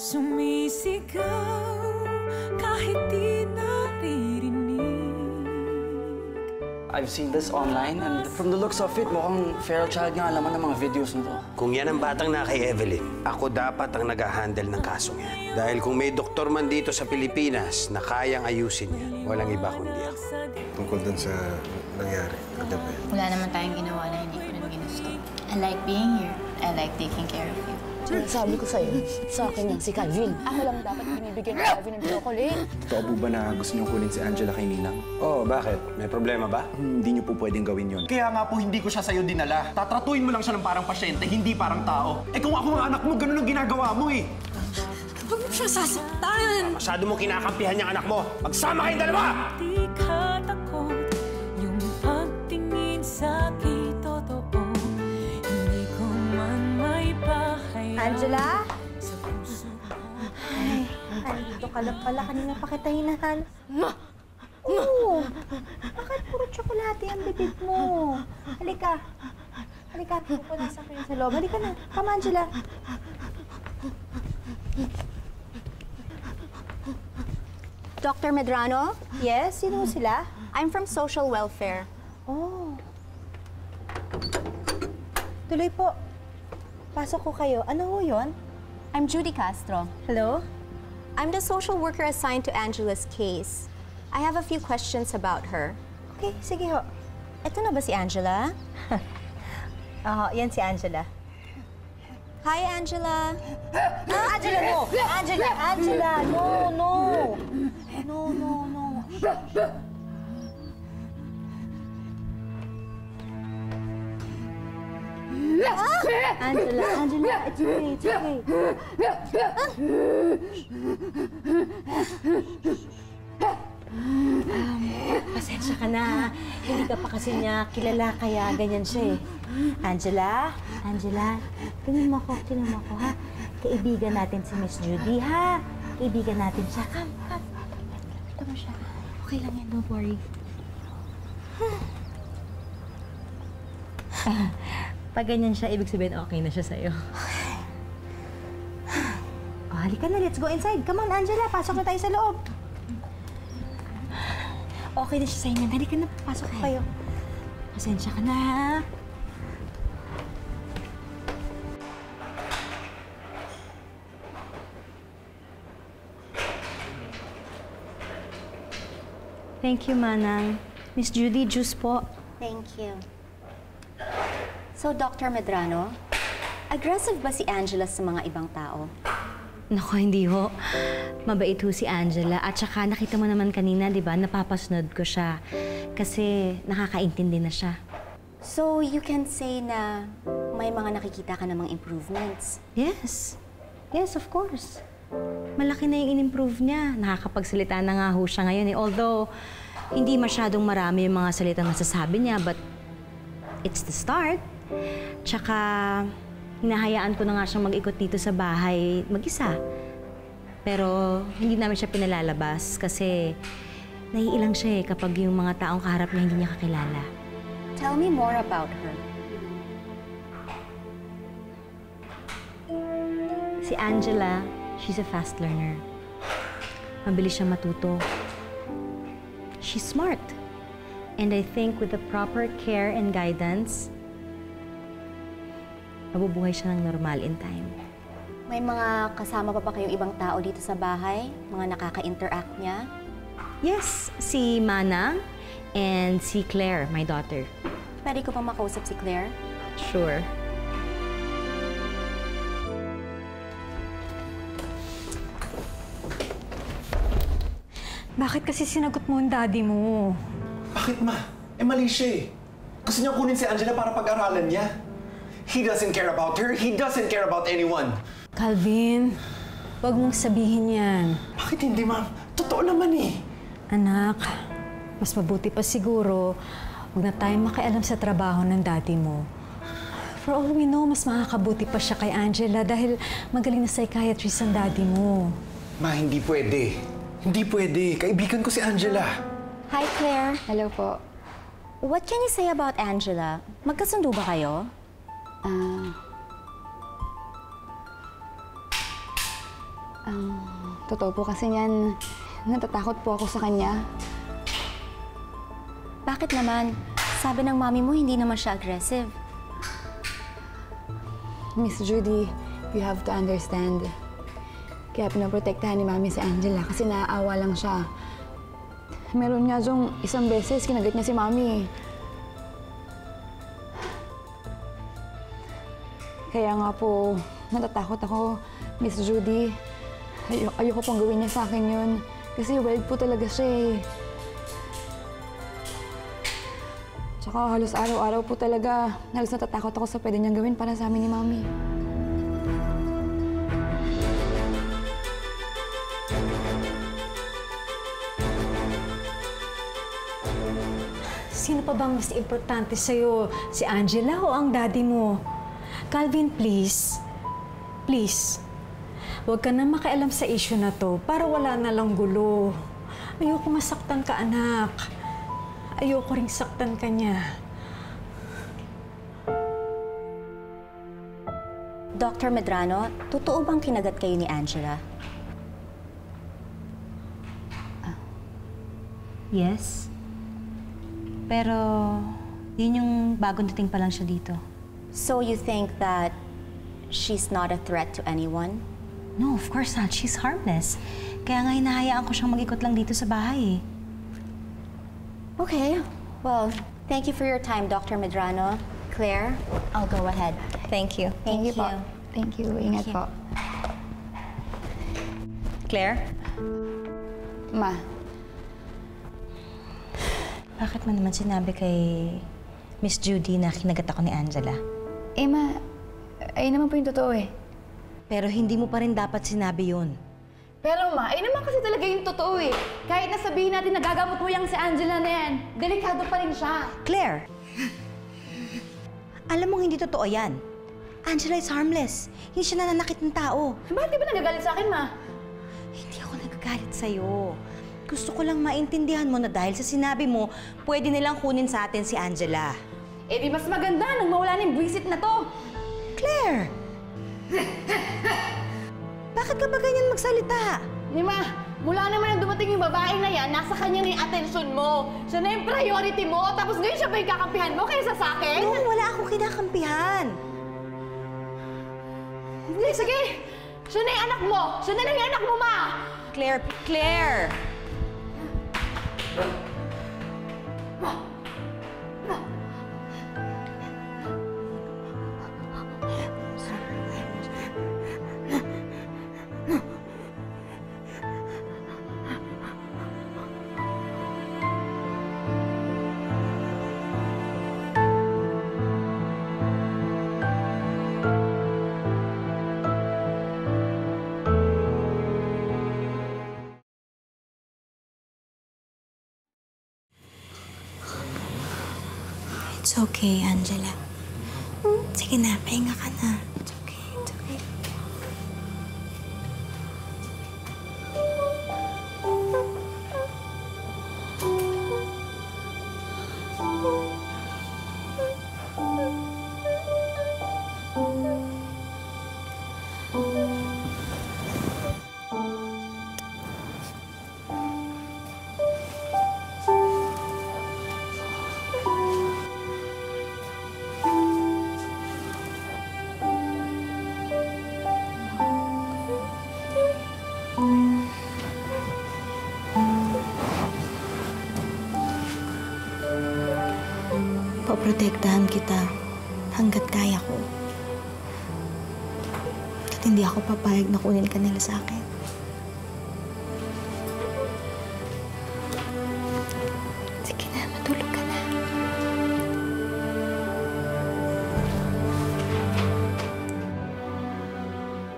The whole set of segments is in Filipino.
Sumisigaw kahit di naririnig. I've seen this online and from the looks of it, mukhang feral child nga alaman ng mga videos na to. Kung yan ang batang na kay Evelyn, ako dapat ang nag-handle ng kasong yan. Dahil kung may doktor man dito sa Pilipinas na kayang ayusin yan, walang iba kundi ako. Tungkol dun sa nangyari kagabi. Wala naman tayong ginawa na hindi ko rin ginusto. I like being here. I like taking care of you. Sabi ko sa'yo, sa akin yan si Calvin. Ako lang dapat binibigyan ni Calvin ng chocolate. Totoo po ba na gusto niyong kunin si Angela kay Ninang? Oh, bakit? May problema ba? Hindi niyo po pwedeng gawin yun. Kaya nga po hindi ko siya sa'yo dinala. Tatratuin mo lang siya ng parang pasyente, hindi parang tao. Eh kung ako ang anak mo, ganun ang ginagawa mo eh. Huwag mo siya sasaktan! Masyado mo kinakampihan yung anak mo. Magsama kayong dalawa! Di ka takot, yung pagtingin sa'kin totoo. Hindi ko man may bahayag. Angela? Ay, andito ka lang pala. Kanina pa kita hinahan. Oo. Bakit puro tsokolate ang bibig mo? Halika. Halika, pupunasan ko yun sa loob. Halika na. Come, Angela. Dr. Medrano? Yes? Sino sila? I'm from Social Welfare. Oh. Tuloy po. Pasok ko kayo. Ano ho yun? I'm Judy Castro. Hello? I'm the social worker assigned to Angela's case. I have a few questions about her. Okay, sige ho. Ito na ba si Angela? Oo, yan si Angela. Hi, Angela. Angela, no! Angela! Angela! No, no! No, no, no. Angela, Angela, it's okay, it's okay. Pasensya ka na. Hindi ka pa kasi niya kilala, kaya ganyan siya eh. Angela, Angela, tingnan mo ako, ha? Kaibigan natin si Miss Judy, ha? Kaibigan natin siya. Come, come. Ito mo siya. Okay lang yan, don't worry. Pag ganyan siya, ibig sabihin okay na siya sa'yo. Oh, halika na, let's go inside. Come on, Angela, pasok na tayo sa loob. Okay na siya sa'yo na. Halika na, pasok na kayo. Pasensya ka na, ha? Thank you, Manang. Miss Judy, juice po. Thank you. So, Dr. Medrano, aggressive ba si Angela sa mga ibang tao? Naku, hindi ho. Mabait ho si Angela. At saka nakita mo naman kanina, di ba, napapasunod ko siya. Kasi nakakaintindi na siya. So, you can say na may mga nakikita ka namang improvements? Yes. Yes, of course. Malaki na yung in-improve niya. Nakakapagsalita na nga ho siya ngayon eh. Although, hindi masyadong marami yung mga salitang nasasabi niya, but it's the start. Tsaka, hinahayaan ko na nga siyang mag-ikot dito sa bahay mag-isa. Pero, hindi namin siya pinalalabas kasi naiilang siya eh kapag yung mga taong kaharap niya hindi niya kakilala. Tell me more about her. Si Angela, she's a fast learner. Mabilis siya matuto. She's smart. And I think with the proper care and guidance, mabubuhay siya ng normal in time. May mga kasama pa ba kayong ibang tao dito sa bahay? Mga nakaka-interact niya? Yes, si Manang and si Claire, my daughter. Pwede ko pa makausap si Claire? Sure. Bakit kasi sinagot mo ang daddy mo? Bakit, ma? Eh, mali siya eh. Gusto niya kunin si Angela para pag-aralan niya. He doesn't care about her. He doesn't care about anyone. Calvin, wag mong sabihin yan. Bakit hindi, ma'am? Totoo naman eh. Anak, mas mabuti pa siguro huwag na tayong makialam sa trabaho ng daddy mo. For all we know, mas makakabuti pa siya kay Angela dahil magaling na psychiatrist ang daddy mo. Ma, hindi pwede. Hindi pwede. Kaibigan ko si Angela. Hi, Claire. Hello po. What can you say about Angela? Magkasundo ba kayo? Totoo po kasi niyan, natatakot po ako sa kanya. Bakit naman? Sabi ng mami mo, hindi naman siya aggressive. Miss Judy, you have to understand. Kaya pinaprotektahan ni Mami si Angela kasi naaawa lang siya. Meron nga diyong isang beses, kinagat niya si Mami. Kaya nga po, natatakot ako, Miss Judy. Ayoko pong gawin niya sa akin yun. Kasi wild po talaga siya eh. Tsaka halos araw-araw po talaga, halos natatakot ako sa pwede niyang gawin para sa amin ni Mami. Sino pa bang mas importante sa'yo? Si Angela o ang daddy mo? Calvin, please. Please. Huwag ka na makialam sa issue na to para wala na lang gulo. Ayoko masaktan ka, anak. Ayoko ring saktan ka niya. Dr. Medrano, totoo bang kinagat kayo ni Angela? Yes. Pero, yun yung bagong dating pa lang siya dito. So you think that she's not a threat to anyone? No, of course not. She's harmless. Kaya nga hinahayaan ko siyang mag-ikot lang dito sa bahay eh. Okay. Well, thank you for your time, Dr. Medrano. Claire, I'll go ahead. Thank you. Thank you. po. Thank you. Ingat po. Claire? Ma, Bakit mo naman sinabi kay Miss Judy na kinagat ako ni Angela? Ma, ayun naman po yung totoo eh. Pero hindi mo pa rin dapat sinabi yun. Pero ma, ayun naman kasi talaga yung totoo eh. Kahit na sabihin natin na gagamot mo yung si Angela na yan, delikado pa rin siya. Claire! Alam mong hindi totoo yan. Angela is harmless. Hindi siya nananakit ng tao. Bakit di ba nagagalit sa akin, ma? Hindi ako nagagalit sa'yo. Gusto ko lang maintindihan mo na dahil sa sinabi mo, pwede nilang kunin sa atin si Angela. Eh di mas maganda nang mawala ng buwisit na to. Claire! Bakit ka ba ganyan magsalita? Di ma, mula naman nang dumating yung babae na yan, nasa kanya na yung atensyon mo. Siya na yung priority mo, tapos ngayon siya pa yung kakampihan mo kaysa sa akin? No, wala akong kinakampihan. Hindi, sige! Siya na yung anak mo! Siya na yung anak mo, ma! Claire, Claire! It's okay, Angela. Sige na, pahinga ka na. It's okay, it's okay. Poprotektahan kita hanggat kaya ko. At hindi ako papayag na kunin ka nila sa akin. Sige na, matulog ka na.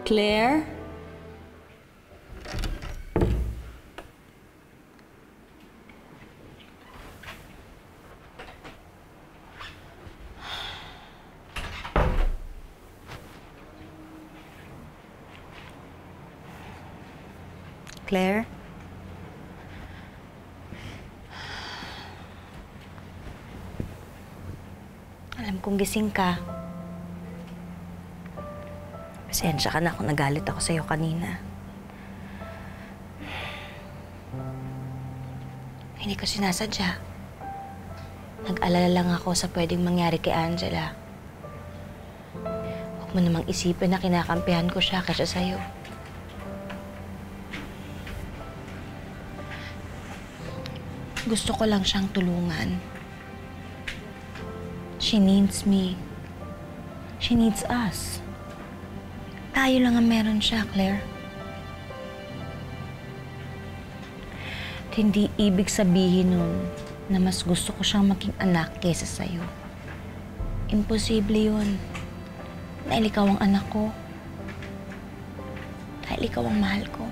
Claire? Claire? Alam kong gising ka. Pasensya ka na kung nagalit ako sa'yo kanina. Hindi ko sinasadya. Nag-alala lang ako sa pwedeng mangyari kay Angela. Huwag mo namang isipin na kinakampihan ko siya kaysa sa'yo. Gusto ko lang siyang tulungan. She needs me. She needs us. Tayo lang ang meron siya, Claire. At hindi ibig sabihin nun na mas gusto ko siyang maging anak kaysa sa'yo. Imposible yun. Dahil ikaw ang anak ko. Dahil ikaw ang mahal ko.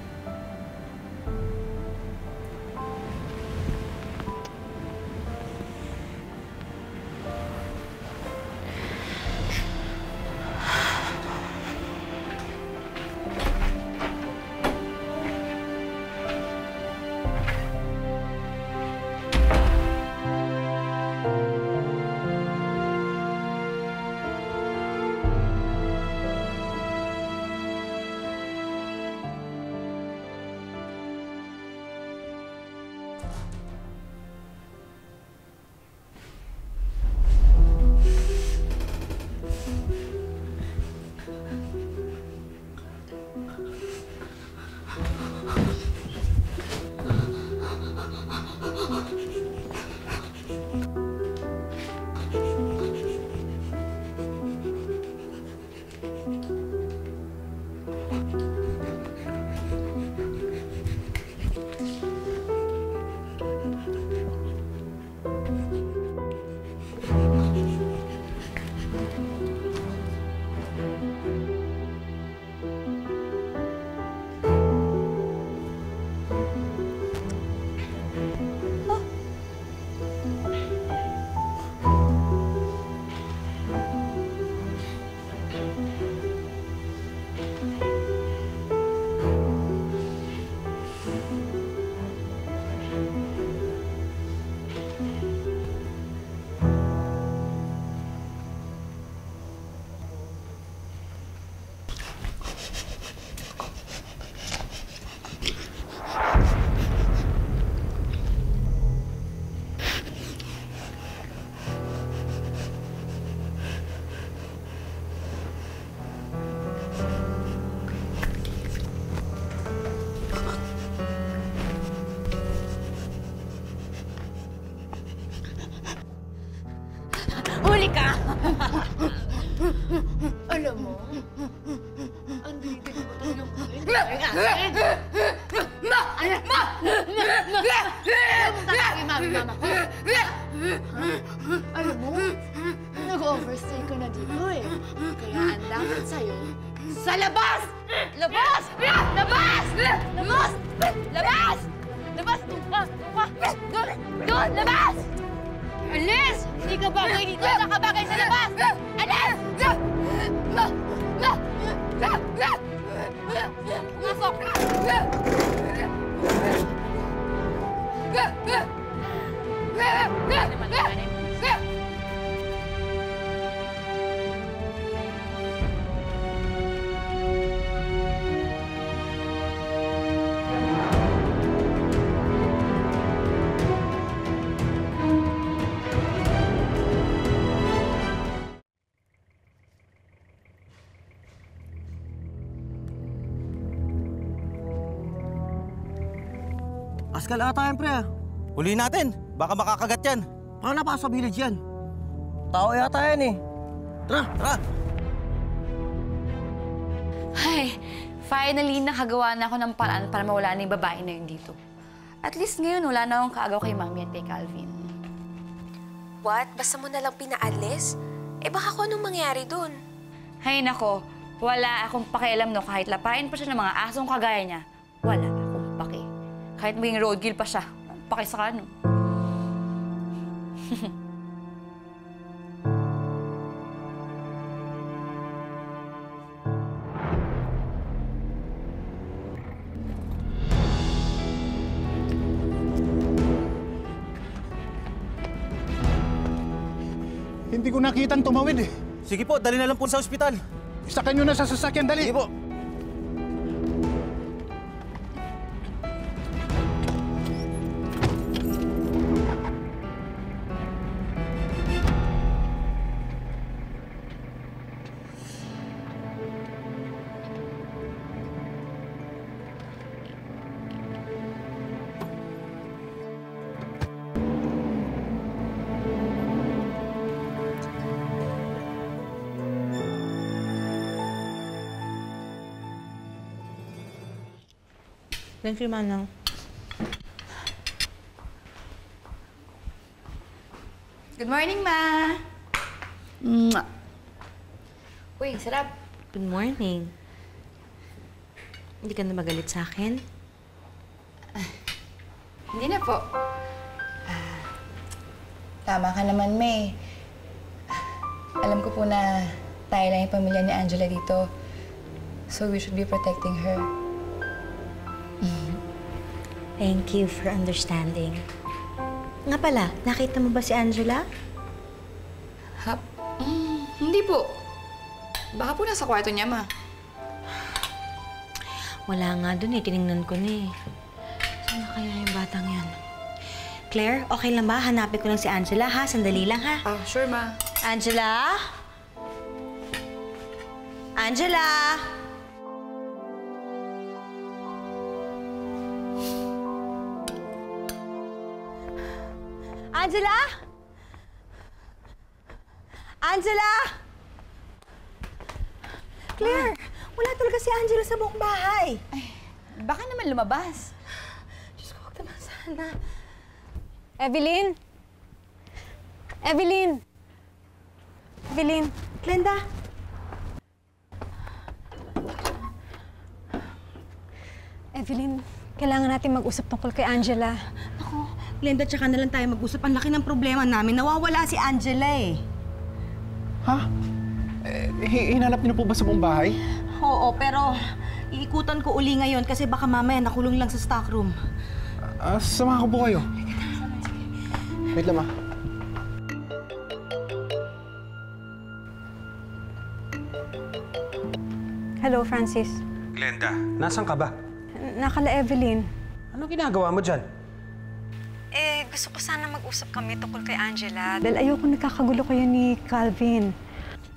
Huli ka! Alam mo, ang dito mo talagang kulit. Ma! Mama ko. Alam mo, nag-overstay ka na dito eh. Kaya ang dapat sa'yo, sa labas! Labas! Labas! Labas! Labas! Labas! Doon! Labas! Alis! Hindi ka bagay dito! Nakabagay sa labas! Alis! Pumasok! Askal ata yan, pre. Huliin natin. Baka makakagat yan. Paano pa sa village yan? Tao yata yan eh. Tara, tara! Ay, finally nakagawa na ako ng paraan para mawala na yung babae na yun dito. At least ngayon, wala na akong kaagaw kay Mami at kay Calvin. What? Basta mo nalang pinaalis? Eh baka kung anong mangyari dun? Hay nako, wala akong pakialam no kahit lapain pa siya ng mga asong kagaya niya. Wala akong paki. Kahit maging roadkill pa siya, paki sa kano. Hindi ko nakitang tumawid eh. Sige po, dali na lang po sa ospital. Isakay nyo na sa sasakyan, dali. Sige po. Thank you, Manang. Good morning, Ma! Mwah. Uy, sarap. Good morning. Hindi ka na magalit sa akin? Hindi na po. Tama ka naman, May. Alam ko po na tayo lang yung pamilya ni Angela dito. So we should be protecting her. Thank you for understanding. Nga pala, nakita mo ba si Angela? Hindi po. Baka po nasa kwarto niya, Ma. Wala nga dun eh. Tinignan ko na eh. Saan na kaya yung batang yan? Claire, okay lang ba? Hanapin ko lang si Angela, ha? Sandali lang, ha? Sure, Ma. Angela? Angela? Angela? Angela? Claire, wala talaga si Angela sa buong bahay. Ay, baka naman lumabas. Diyos ko, huwag naman sana. Evelyn? Evelyn? Evelyn? Glenda? Evelyn, kailangan natin mag-usap tungkol kay Angela. Ako, Glenda, tsaka na lang tayo mag-usap. Ang laki ng problema namin. Nawawala si Angela eh. Ha? Hinanap niyo po ba sa buong bahay? Oo, pero iikutan ko uli ngayon kasi baka mamaya nakulong lang sa stockroom. Samahan ko po kayo. Wait lang, Ma. Hello, Francis. Glenda, nasan ka ba? Nakala Evelyn. Ano ginagawa mo dyan? Gusto ko sana mag-usap kami tungkol kay Angela. Dahil ayoko nagkakagulo kayo ni Calvin.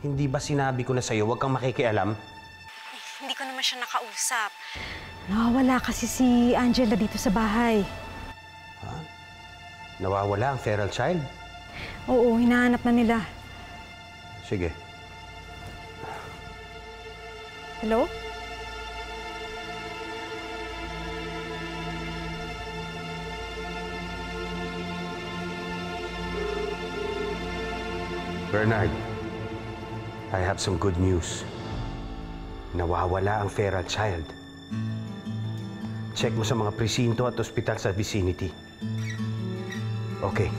Hindi ba sinabi ko na sa'yo, huwag kang makikialam? Hindi ko naman siya nakausap. Nawawala kasi si Angela dito sa bahay. Ha? Nawawala ang feral child? Oo, hinahanap na nila. Sige. Hello? Bernard, I have some good news. Nawawala ang feral child. Check mo sa mga presinto at ospital sa vicinity. Okay.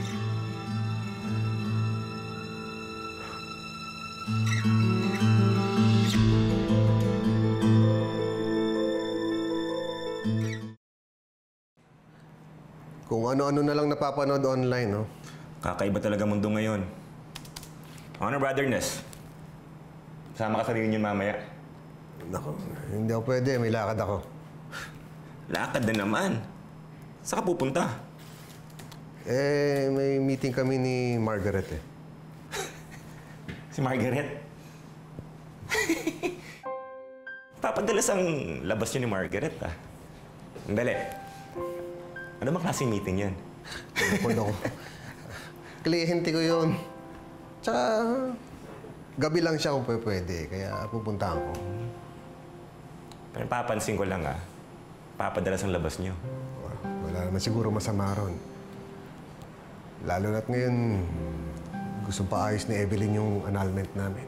Kung ano-ano na lang napapanood online, no? Kakaiba talaga mundo ngayon. Ano, Brother Ness? Sama ka sa reunion mamaya. Naku, hindi ako pwede. May lakad ako. Lakad na naman. Saan ka pupunta? May meeting kami ni Margaret, eh. Si Margaret? Papadalas ang labas niyo ni Margaret, ah. Dali. Ano bang klaseng meeting yan? Ano ko? Kliyente ko yun. Tsaka, gabi lang siya kung pwede, kaya pupuntahan ko. Pero papansin ko lang, ah. Papadalas ang labas niyo. Wala naman siguro masama ron. Lalo na't ngayon, gusto paayos ni Evelyn yung annulment namin.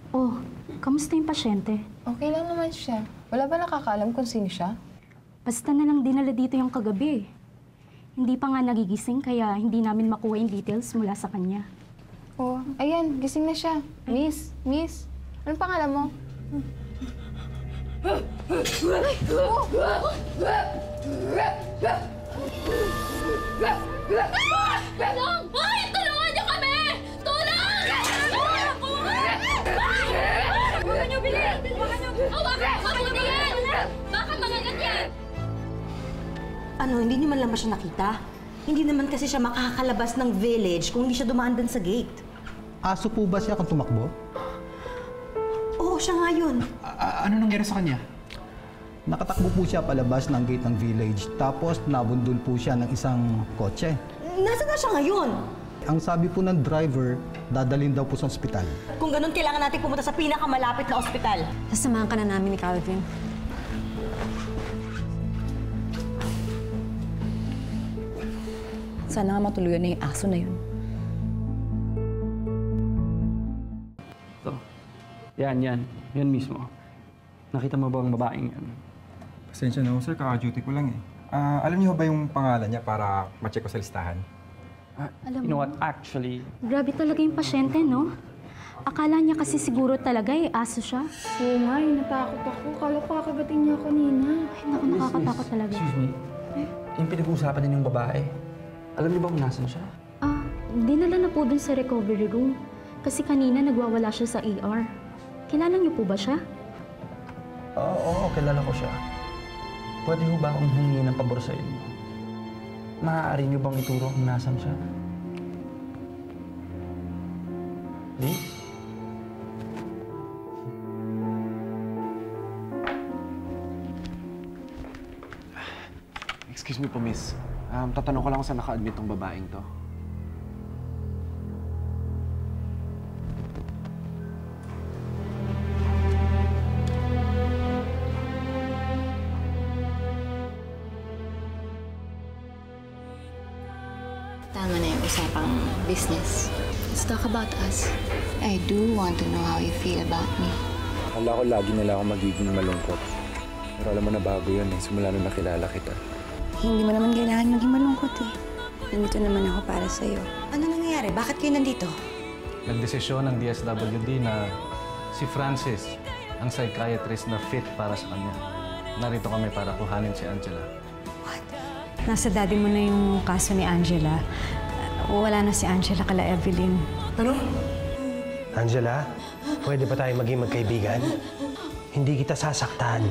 Oh, kamusta yung pasyente? Okay lang naman siya. Wala ba nakakaalam kung sino siya? Basta na lang dinala dito yung kagabi. Hindi pa nga nagigising kaya hindi namin makuha yung details mula sa kanya. Oh, ayan, gising na siya. Miss, anong pangalan mo? Tulong! Ay! Tulungan niyo kami! Tulong! Huwag niyo bilhin! Huwag niyo yan! Baka magagat yan! Ano, hindi niyo man lang ba siya nakita? Hindi naman kasi siya makakalabas ng village kung hindi siya dumaan dun sa gate. Aso po ba siya kung tumakbo? Oo, siya nga yun. Ano nangyari sa kanya? Nakatakbo po siya palabas ng gate ng village. Tapos nabundol po siya ng isang kotse. Nasaan na siya ngayon? Ang sabi po ng driver, dadalhin daw po sa ospital. Kung ganun, kailangan natin pumunta sa pinakamalapit na ospital. Sasamahan ka na namin ni Calvin. Sana nga matuluyan na yung aso na yun. So, yan. Yan mismo. Nakita mo ba ang babaeng yan? Pasensya na ho, sir. Kaka-duty ko lang eh. Alam niyo ba yung pangalan niya para ma-check ko sa listahan? Alam You know mo, what, actually... grabe talaga yung pasyente, no? Akala niya kasi siguro talaga aso siya. Oo nga, natakot ako. Kala ko kakagating niya kanina. Ay, naku, nakakatakot talaga. Excuse me. Yung pinag-uusapan din yung babae. Alam niyo ba kung nasan siya? Dinala na po dun sa recovery room. Kasi kanina nagwawala siya sa ER. Kilala niyo po ba siya? Oo, kilala ko siya. Pwede ho ba akong humingi ng pabor sa inyo? Maaari niyo bang ituro kung nasan siya? Please? Excuse me po, miss. Tatanong ko lang kung saan naka-admit tong babaeng to. Tama na yung usapang business. Let's talk about us. I do want to know how you feel about me. Akala ko lagi nila ako magiging malungkot. Pero alam mo na bago yun eh, simula nung nakilala kita. Hindi mo naman kailangan maging malungkot eh. Nandito naman ako para sa'yo. Ano nangyayari? Bakit kayo nandito? Nagdesisyon ng DSWD na si Francis ang psychiatrist na fit para sa kanya. Narito kami para kuhanin si Angela. Nasa daddy mo na yung kaso ni Angela. Wala na si Angela kala Evelyn. Ano? Angela, pwede ba tayo maging magkaibigan? Hindi kita sasaktan.